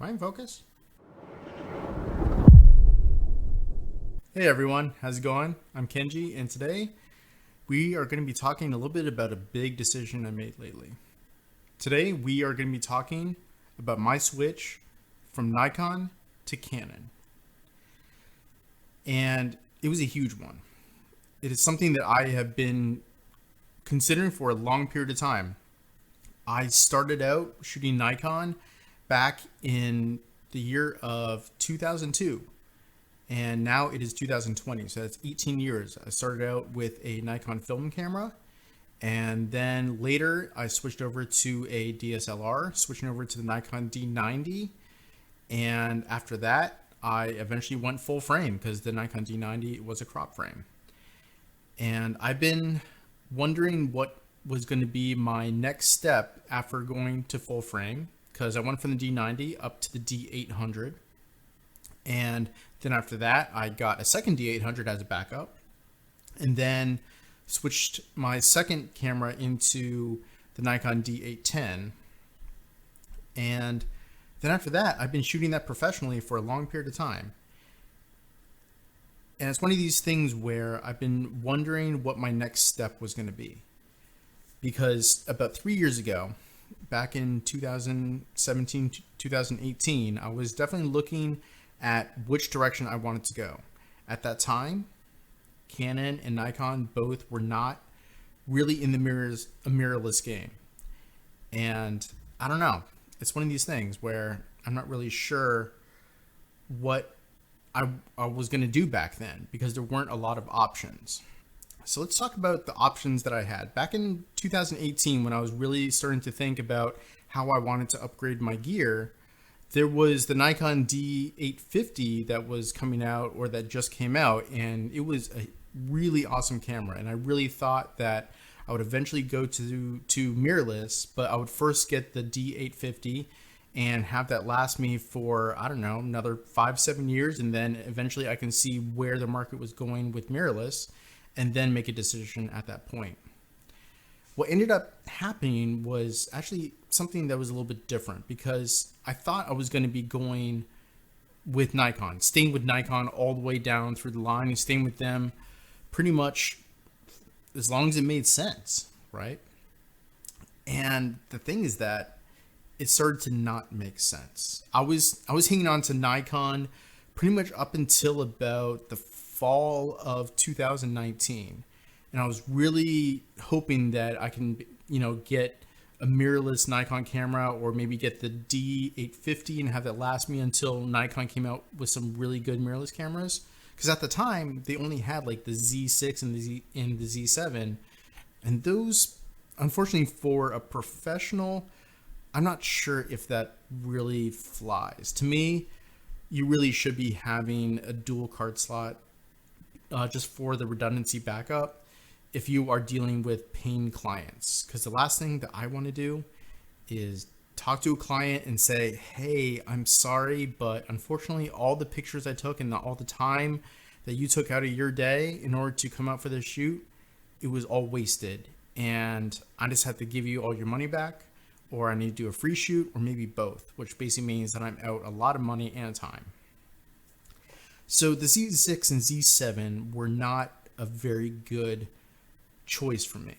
Am I in focus? Hey everyone, how's it going? I'm Kenji, and today we are going to be talking a little bit about a big decision I made lately. Today we are going to be talking about my switch from Nikon to Canon. And it was a huge one. It is something that I have been considering for a long period of time. I started out shooting Nikon back in the year of 2002, and now it is 2020, so that's 18 years. I started out with a Nikon film camera, and then later I switched over to a DSLR, switching over to the Nikon D90, and after that I eventually went full frame because the Nikon D90 was a crop frame. And I've been wondering what was going to be my next step after going to full frame, because I went from the D90 up to the D800. And then after that, I got a second D800 as a backup, and then switched my second camera into the Nikon D810. And then after that, I've been shooting that professionally for a long period of time. And it's one of these things where I've been wondering what my next step was going to be. Because about 3 years ago, back in 2017, 2018, I was definitely looking at which direction I wanted to go. At that time, Canon and Nikon both were not really in the mirrorless game. And I don't know. It's one of these things where I'm not really sure what I was going to do back then, because there weren't a lot of options. So let's talk about the options that I had. Back in 2018, when I was really starting to think about how I wanted to upgrade my gear, there was the Nikon D850 that was coming out, or that just came out, and it was a really awesome camera. And I really thought that I would eventually go to mirrorless, but I would first get the D850 and have that last me for, I don't know, another 5-7 years. And then eventually I can see where the market was going with mirrorless, and then make a decision at that point. What ended up happening was actually something that was a little bit different, because I thought I was going to be going with Nikon, staying with Nikon all the way down through the line, and staying with them pretty much as long as it made sense, right? And the thing is that it started to not make sense. I was hanging on to Nikon pretty much up until about the fall of 2019, and I was really hoping that I can, get a mirrorless Nikon camera, or maybe get the D850 and have that last me until Nikon came out with some really good mirrorless cameras. Because at the time they only had like the Z6 and the Z7, and those, unfortunately, for a professional, I'm not sure if that really flies. To me, you really should be having a dual card slot, just for the redundancy backup if you are dealing with paying clients. Because the last thing that I want to do is talk to a client and say, hey, I'm sorry, but unfortunately all the pictures I took and all the time that you took out of your day in order to come out for this shoot, it was all wasted, and I just have to give you all your money back, or I need to do a free shoot, or maybe both, which basically means that I'm out a lot of money and time. So the Z6 and Z7 were not a very good choice for me.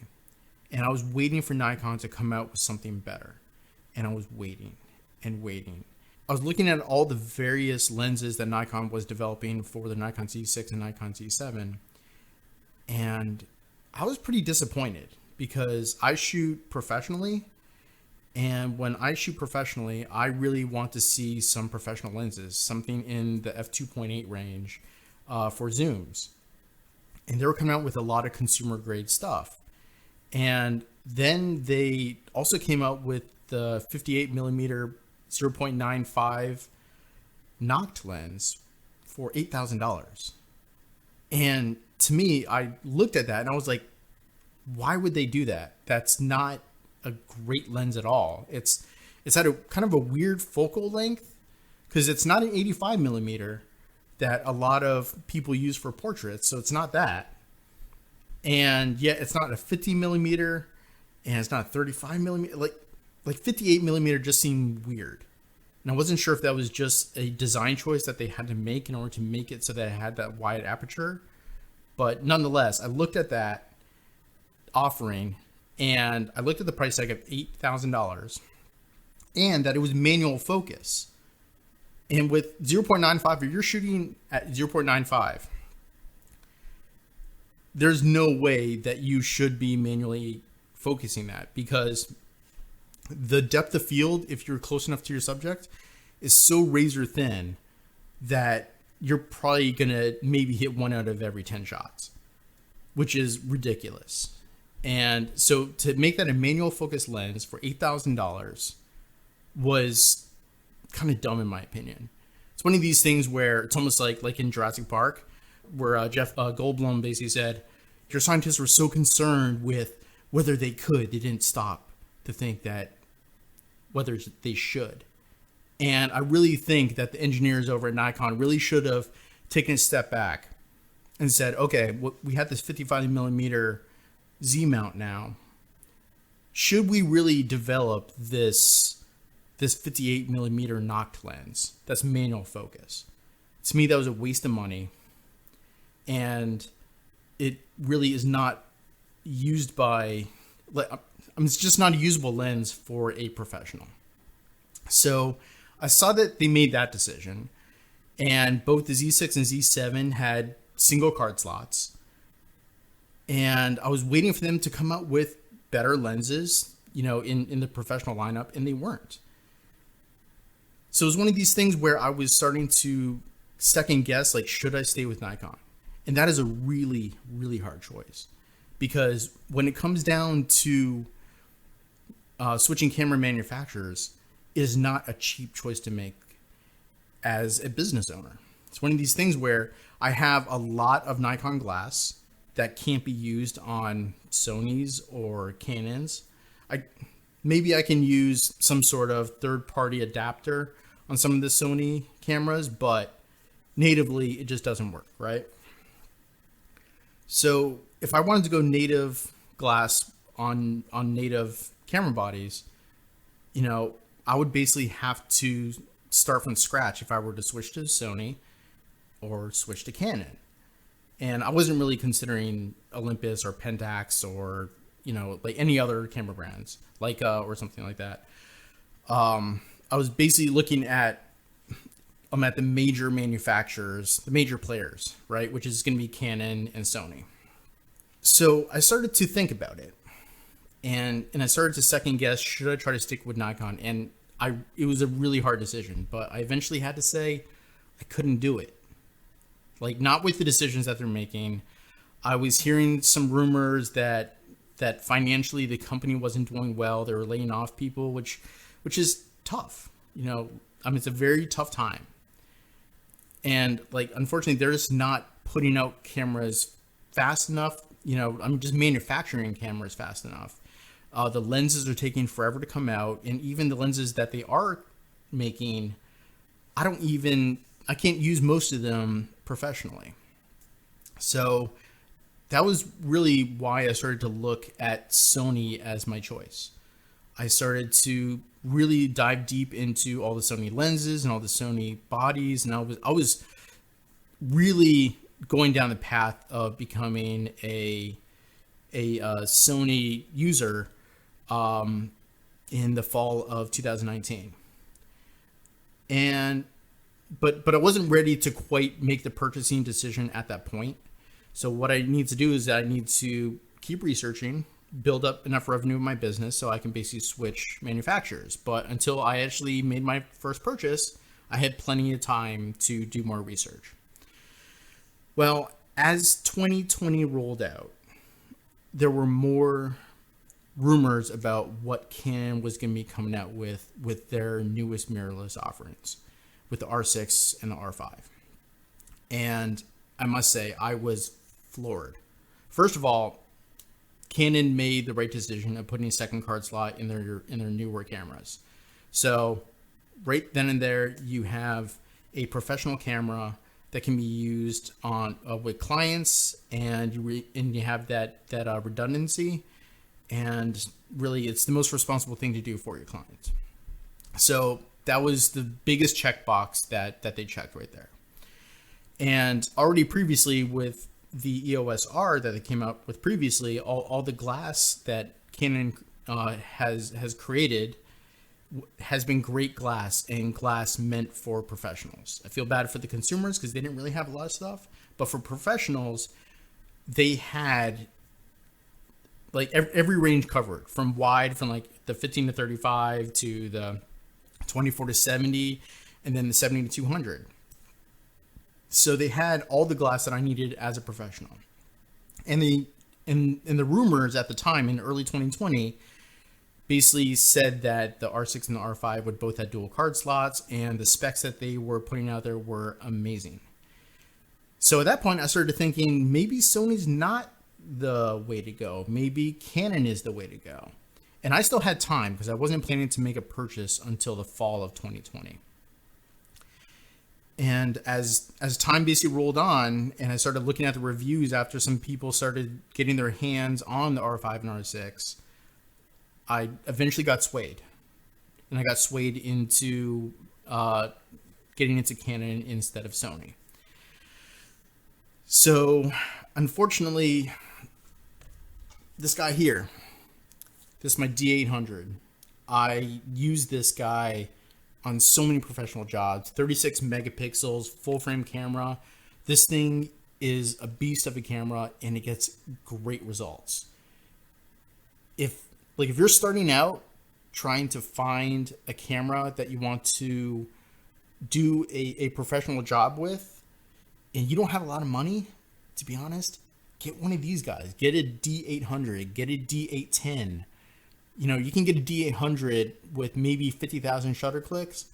And I was waiting for Nikon to come out with something better. And I was waiting and waiting. I was looking at all the various lenses that Nikon was developing for the Nikon Z6 and Nikon Z7. And I was pretty disappointed, because I shoot professionally. And when I shoot professionally, I really want to see some professional lenses, something in the f2.8 range for zooms. And they were coming out with a lot of consumer grade stuff. And then they also came out with the 58 millimeter 0.95 Noct lens for $8,000. And to me, I looked at that and I was like, why would they do that? That's not a great lens at all. It's at a kind of a weird focal length, because it's not an 85 millimeter that a lot of people use for portraits. So it's not that. And yet it's not a 50 millimeter, and it's not a 35 millimeter. Like 58 millimeter just seemed weird. And I wasn't sure if that was just a design choice that they had to make in order to make it so that it had that wide aperture. But nonetheless, I looked at that offering and I looked at the price tag of $8,000 and that it was manual focus. And with 0.95, if you're shooting at 0.95, there's no way that you should be manually focusing that, because the depth of field, if you're close enough to your subject, is so razor thin that you're probably going to maybe hit 1 out of every 10 shots, which is ridiculous. And so to make that a manual focus lens for $8,000 was kind of dumb in my opinion. It's one of these things where it's almost like in Jurassic Park, where Jeff Goldblum basically said, your scientists were so concerned with whether they could, they didn't stop to think that whether they should. And I really think that the engineers over at Nikon really should have taken a step back and said, okay, we have this 55 millimeter Z mount now. Should we really develop this 58 millimeter Noct lens that's manual focus? To me, that was a waste of money. And it really is not used by, it's just not a usable lens for a professional. So I saw that they made that decision, and both the Z6 and Z7 had single card slots. And I was waiting for them to come out with better lenses, in the professional lineup, and they weren't. So it was one of these things where I was starting to second guess, should I stay with Nikon? And that is a really, really hard choice, because when it comes down to switching camera manufacturers, it is not a cheap choice to make as a business owner. It's one of these things where I have a lot of Nikon Glass that can't be used on Sonys or Canons. Maybe I can use some sort of third-party adapter on some of the Sony cameras, but natively it just doesn't work, right? So if I wanted to go native glass on native camera bodies, I would basically have to start from scratch if I were to switch to Sony or switch to Canon. And I wasn't really considering Olympus or Pentax or, any other camera brands, Leica or something like that. I was basically looking at the major manufacturers, the major players, right? Which is going to be Canon and Sony. So I started to think about it, and I started to second guess, should I try to stick with Nikon? And it was a really hard decision, but I eventually had to say I couldn't do it. Not with the decisions that they're making. I was hearing some rumors that financially the company wasn't doing well. They were laying off people, which is tough. It's a very tough time. And unfortunately, they're just not putting out cameras fast enough. Just manufacturing cameras fast enough. The lenses are taking forever to come out. And even the lenses that they are making, I can't use most of them professionally. So that was really why I started to look at Sony as my choice. I started to really dive deep into all the Sony lenses and all the Sony bodies, and I was really going down the path of becoming a Sony user in the fall of 2019. But I wasn't ready to quite make the purchasing decision at that point. So what I need to do is I need to keep researching, build up enough revenue in my business so I can basically switch manufacturers. But until I actually made my first purchase, I had plenty of time to do more research. Well, as 2020 rolled out, there were more rumors about what Canon was going to be coming out with their newest mirrorless offerings, with the R6 and the R5. And I must say, I was floored. First of all, Canon made the right decision of putting a second card slot in their newer cameras. So right then and there, you have a professional camera that can be used on with clients, and you have that redundancy, and really it's the most responsible thing to do for your clients. So That was the biggest checkbox that they checked right there. And already previously with the EOS R that they came out with previously, all the glass that Canon has created has been great glass, and glass meant for professionals. I feel bad for the consumers because they didn't really have a lot of stuff, but for professionals, they had like every range covered, from wide, from like the 15 to 35 to the 24 to 70, and then the 70 to 200. So they had all the glass that I needed as a professional. And the rumors at the time in early 2020 basically said that the R6 and the R5 would both have dual card slots, and the specs that they were putting out there were amazing. So at that point, I started thinking maybe Sony's not the way to go. Maybe Canon is the way to go. And I still had time because I wasn't planning to make a purchase until the fall of 2020. And as time basically rolled on, and I started looking at the reviews after some people started getting their hands on the R5 and R6, I eventually got swayed. And I got swayed into getting into Canon instead of Sony. So, unfortunately, this guy here, this is my D800. I use this guy on so many professional jobs. 36 megapixels, full frame camera. This thing is a beast of a camera, and it gets great results. If you're starting out trying to find a camera that you want to do a professional job with, and you don't have a lot of money, to be honest, get one of these guys. Get a D800, get a D810. You know, you can get a D800 with maybe 50,000 shutter clicks,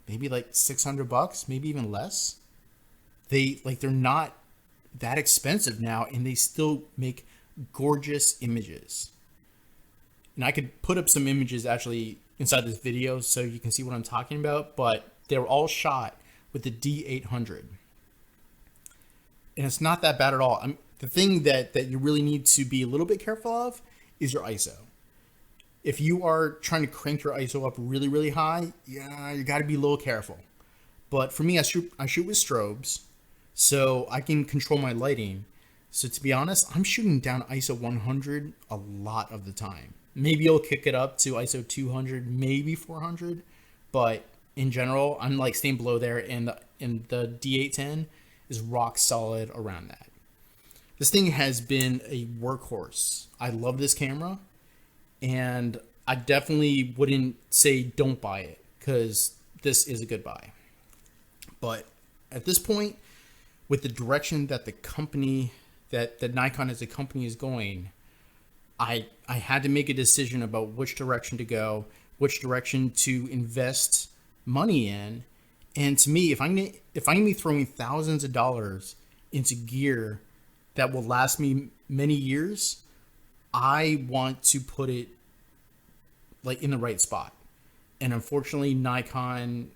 maybe like $600, maybe even less. They're not that expensive now, and they still make gorgeous images. And I could put up some images actually inside this video so you can see what I'm talking about, but they're all shot with the D800. And it's not that bad at all. The thing that you really need to be a little bit careful of is your ISO. If you are trying to crank your ISO up really, really high, yeah, you got to be a little careful. But for me, I shoot with strobes, so I can control my lighting. So to be honest, I'm shooting down ISO 100 a lot of the time. Maybe I'll kick it up to ISO 200, maybe 400, but in general, I'm like staying below there, and the D810 is rock solid around that. This thing has been a workhorse. I love this camera, and I definitely wouldn't say don't buy it, because this is a good buy. But at this point, with the direction that the company, that Nikon as a company is going, I had to make a decision about which direction to go, which direction to invest money in. And to me, if I'm gonna be throwing thousands of dollars into gear that will last me many years, I want to put it like in the right spot. And unfortunately, Nikon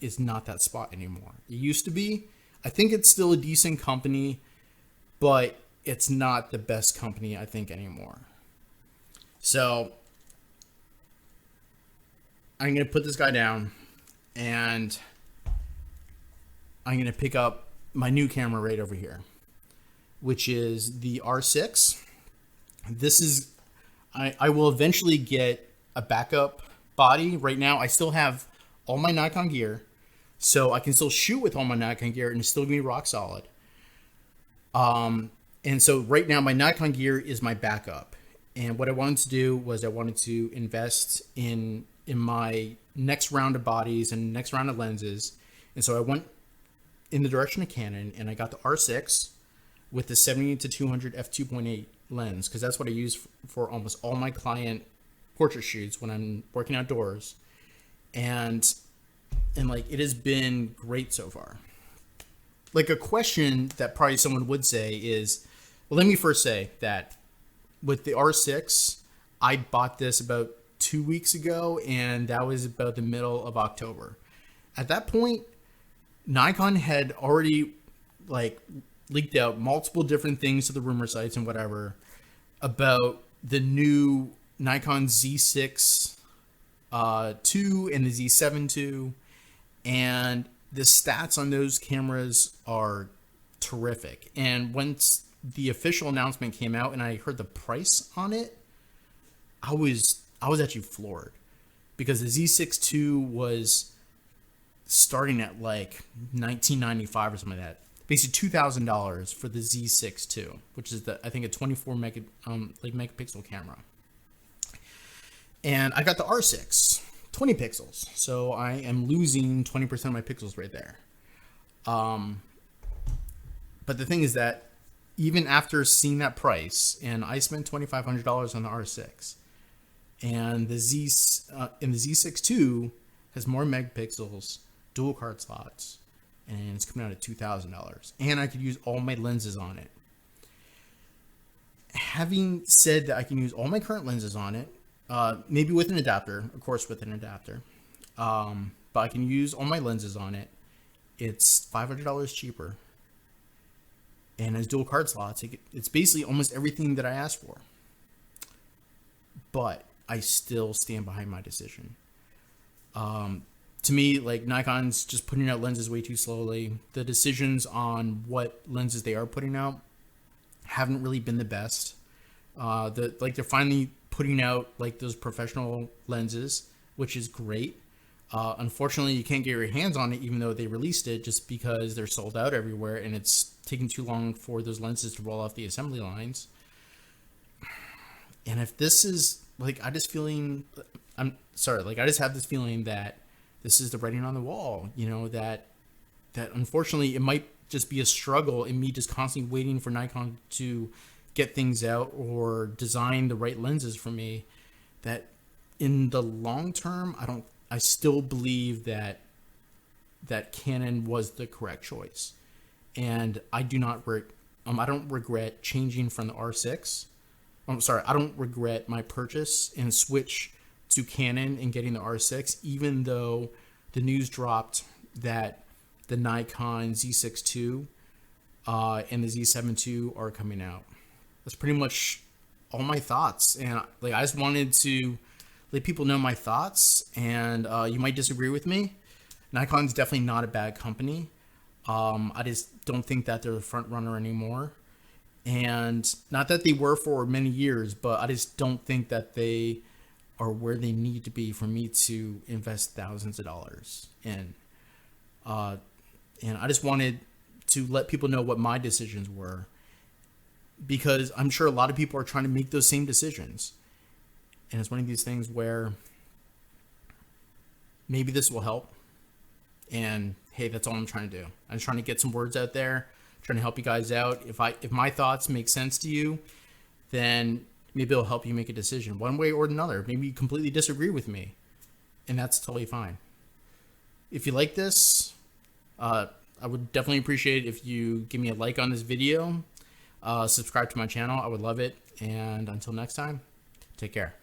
is not that spot anymore. It used to be. I think it's still a decent company, but it's not the best company, I think, anymore. So I'm going to put this guy down, and I'm going to pick up my new camera right over here, which is the R6. This is, I will eventually get a backup body. Right now, I still have all my Nikon gear, so I can still shoot with all my Nikon gear and it's still be rock solid. And so right now, my Nikon gear is my backup. And what I wanted to do was I wanted to invest in my next round of bodies and next round of lenses. And so I went in the direction of Canon, and I got the R6 with the 70 to 200 f2.8 lens, because that's what I use for almost all my client portrait shoots when I'm working outdoors. And like, it has been great so far. Like, a question that probably someone would say is, well, let me first say that with the R6, I bought this about 2 weeks ago, and that was about the middle of October. At that point, Nikon had already like leaked out multiple different things to the rumor sites and whatever about the new Nikon Z6 II and the Z7 II, and the stats on those cameras are terrific. And once the official announcement came out and I heard the price on it, I was actually floored, because the Z6 II was starting at like $1995 or something like that. Basically $2,000 for the Z6 II, which is I think a 24 megapixel camera. And I got the R6, 20 pixels. So I am losing 20% of my pixels right there. But the thing is that even after seeing that price, and I spent $2,500 on the R6, and the Z6 II has more megapixels, dual card slots, and it's coming out at $2,000. And I could use all my lenses on it. Having said that, I can use all my current lenses on it, maybe with an adapter, of course, with an adapter. But I can use all my lenses on it. It's $500 cheaper. And as dual card slots, it's basically almost everything that I asked for. But I still stand behind my decision. To me, like, Nikon's just putting out lenses way too slowly. The decisions on what lenses they are putting out haven't really been the best. They're finally putting out like those professional lenses, which is great. Unfortunately, you can't get your hands on it, even though they released it, just because they're sold out everywhere, and it's taking too long for those lenses to roll off the assembly lines. And if this is like, I just have this feeling that this is the writing on the wall, you know, that unfortunately it might just be a struggle in me just constantly waiting for Nikon to get things out or design the right lenses for me, that in the long term, I still believe that Canon was the correct choice. And I don't regret changing from the R6. I don't regret my purchase and switch to Canon and getting the R6, even though the news dropped that the Nikon Z6 II and the Z7 II are coming out. That's pretty much all my thoughts. And like, I just wanted to let people know my thoughts, and you might disagree with me. Nikon's definitely not a bad company. I just don't think that they're the front runner anymore. And not that they were for many years, but I just don't think that they are where they need to be for me to invest thousands of dollars in. And I just wanted to let people know what my decisions were, because I'm sure a lot of people are trying to make those same decisions. And it's one of these things where maybe this will help. And hey, that's all I'm trying to do. I'm just trying to get some words out there, trying to help you guys out. If my thoughts make sense to you, then maybe it'll help you make a decision one way or another. Maybe you completely disagree with me, and that's totally fine. If you like this, I would definitely appreciate it if you give me a like on this video, subscribe to my channel. I would love it. And until next time, take care.